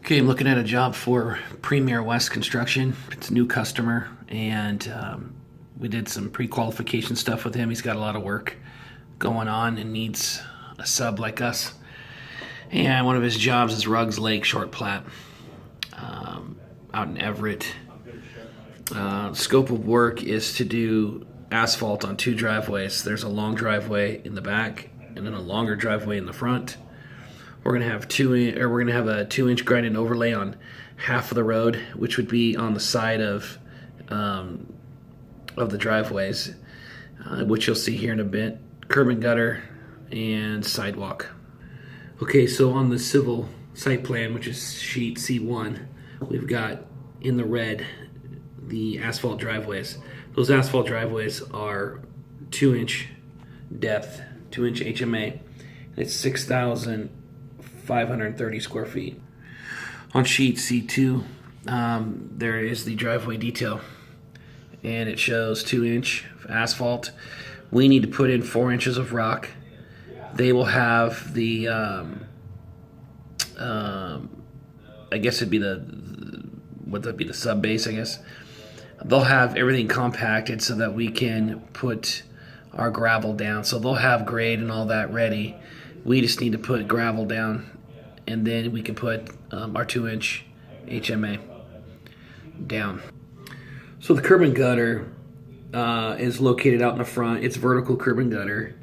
Okay, I'm looking at a job for Premier West Construction. It's a new customer, and we did some pre-qualification stuff with him. He's got a lot of work going on and needs a sub like us. And one of his jobs is Ruggs Lake Short Plat out in Everett. Scope of work is to do asphalt on two driveways. There's a long driveway in the back and then a longer driveway in the front. We're gonna have a 2-inch grind and overlay on half of the road, which would be on the side of the driveways, which you'll see here in a bit. Curb and gutter and sidewalk. Okay, so on the civil site plan, which is sheet C1, we've got in the red the asphalt driveways. Those asphalt driveways are 2-inch depth, 2-inch HMA, and it's 6,530 square feet. On sheet C2, there is the driveway detail, and it shows 2-inch asphalt. We need to put in 4 inches of rock. They will have the, I guess it'd be the sub base, I guess. They'll have everything compacted so that we can put our gravel down. So they'll have grade and all that ready. We just need to put gravel down, and then we can put our 2-inch HMA down. So the curb and gutter is located out in the front. It's vertical curb and gutter,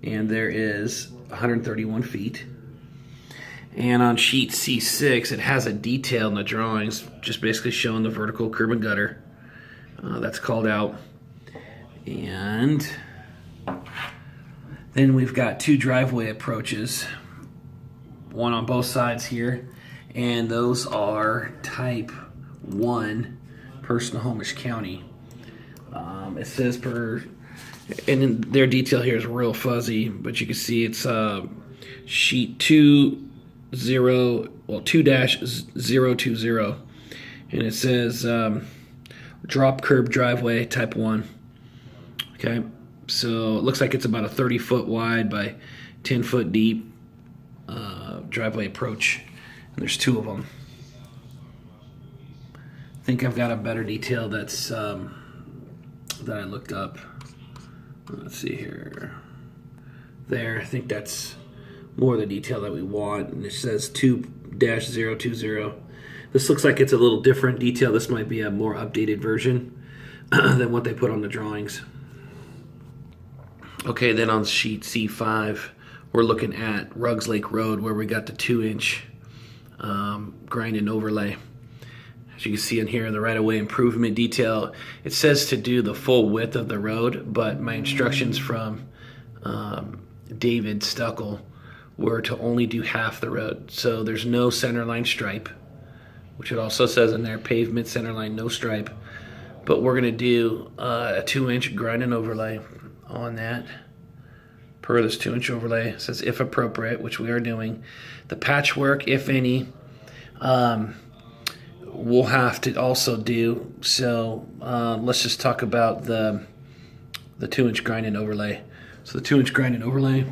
and there is 131 feet. And on sheet C6, it has a detail in the drawings, just basically showing the vertical curb and gutter. That's called out. And then we've got 2 driveway approaches, one on both sides here, and those are type 1 per Snohomish County. It says per, and in their detail here is real fuzzy, but you can see it's sheet 2-020, and it says drop curb driveway type 1. Okay, so it looks like it's about a 30-foot wide by 10-foot deep driveway approach, and there's 2 of them. I think I've got a better detail that's that I looked up. Let's see here. There, I think that's more the detail that we want, and it says 2-020. This looks like it's a little different detail. This might be a more updated version than what they put on the drawings. Okay, then on sheet C5, we're looking at Ruggs Lake Road, where we got the 2-inch grind and overlay. As you can see in here, the right-of-way improvement detail, it says to do the full width of the road, but my instructions from David Stuckel were to only do half the road. So there's no center line stripe, which it also says in there, pavement center line, no stripe. But we're gonna do a 2-inch grind and overlay on that. Per this 2-inch overlay, it says if appropriate, which we are doing. The patchwork, if any, we'll have to also do. So let's just talk about the 2-inch grind and overlay. So the 2-inch grind and overlay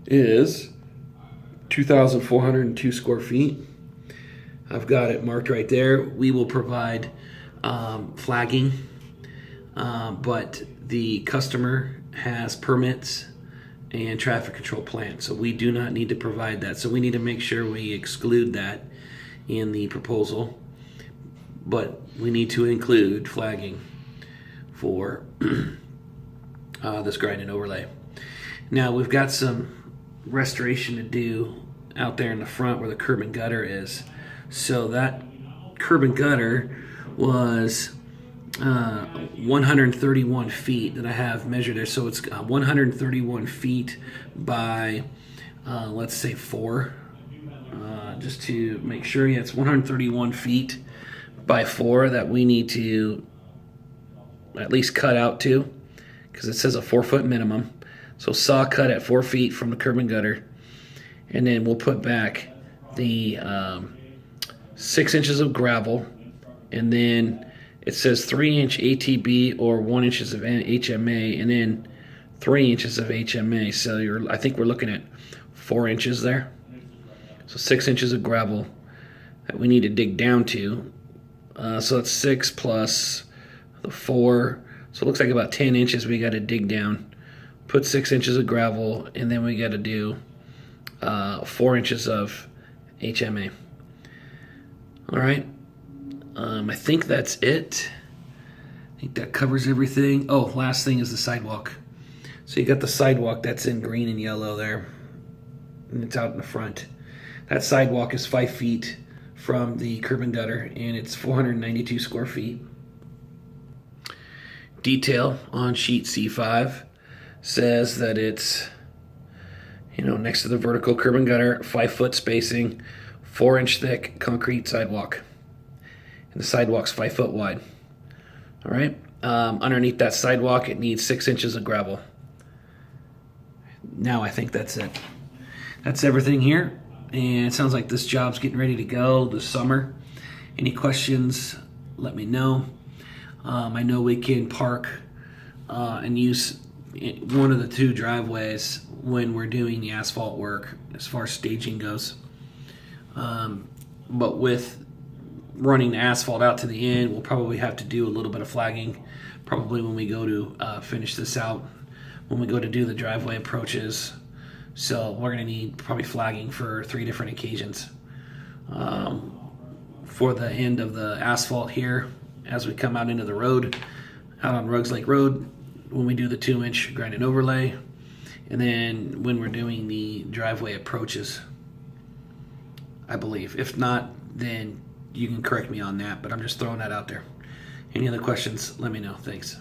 is 2,402 square feet. I've got it marked right there. We will provide flagging, but the customer has permits and traffic control plan, so we do not need to provide that. So we need to make sure we exclude that in the proposal, but we need to include flagging for this grind and overlay. Now we've got some restoration to do out there in the front where the curb and gutter is. So that curb and gutter was 131 feet that I have measured there. So it's 131 feet by, let's say 4, just to make sure. Yeah, it's 131 feet by 4 that we need to at least cut out to, because it says a 4-foot minimum. So saw cut at 4 feet from the curb and gutter, and then we'll put back the 6 inches of gravel, and then it says 3-inch ATB or 1 inch of HMA, and then 3 inches of HMA. So I think we're looking at 4 inches there. So 6 inches of gravel, that we need to dig down to. So that's 6 plus the 4. So it looks like about 10 inches we got to dig down. Put 6 inches of gravel, and then we got to do 4 inches of HMA. All right. I think that's it. I think that covers everything. Oh, last thing is the sidewalk. So you got the sidewalk that's in green and yellow there, and it's out in the front. That sidewalk is 5 feet from the curb and gutter, and it's 492 square feet. Detail on sheet C5 says that it's, next to the vertical curb and gutter, 5 foot spacing, 4-inch thick concrete sidewalk. And the sidewalk's 5 foot wide. All right. Underneath that sidewalk, it needs 6 inches of gravel. Now I think that's it. That's everything here. And it sounds like this job's getting ready to go this summer. Any questions, let me know. I know we can park and use one of the 2 driveways when we're doing the asphalt work as far as staging goes. But with running the asphalt out to the end, we'll probably have to do a little bit of flagging probably when we go to finish this out, when we go to do the driveway approaches. So we're going to need probably flagging for 3 different occasions. For the end of the asphalt here, as we come out into the road, out on Ruggs Lake Road, when we do the 2-inch grind and overlay, and then when we're doing the driveway approaches, I believe. If not, then you can correct me on that, but I'm just throwing that out there. Any other questions, let me know. Thanks.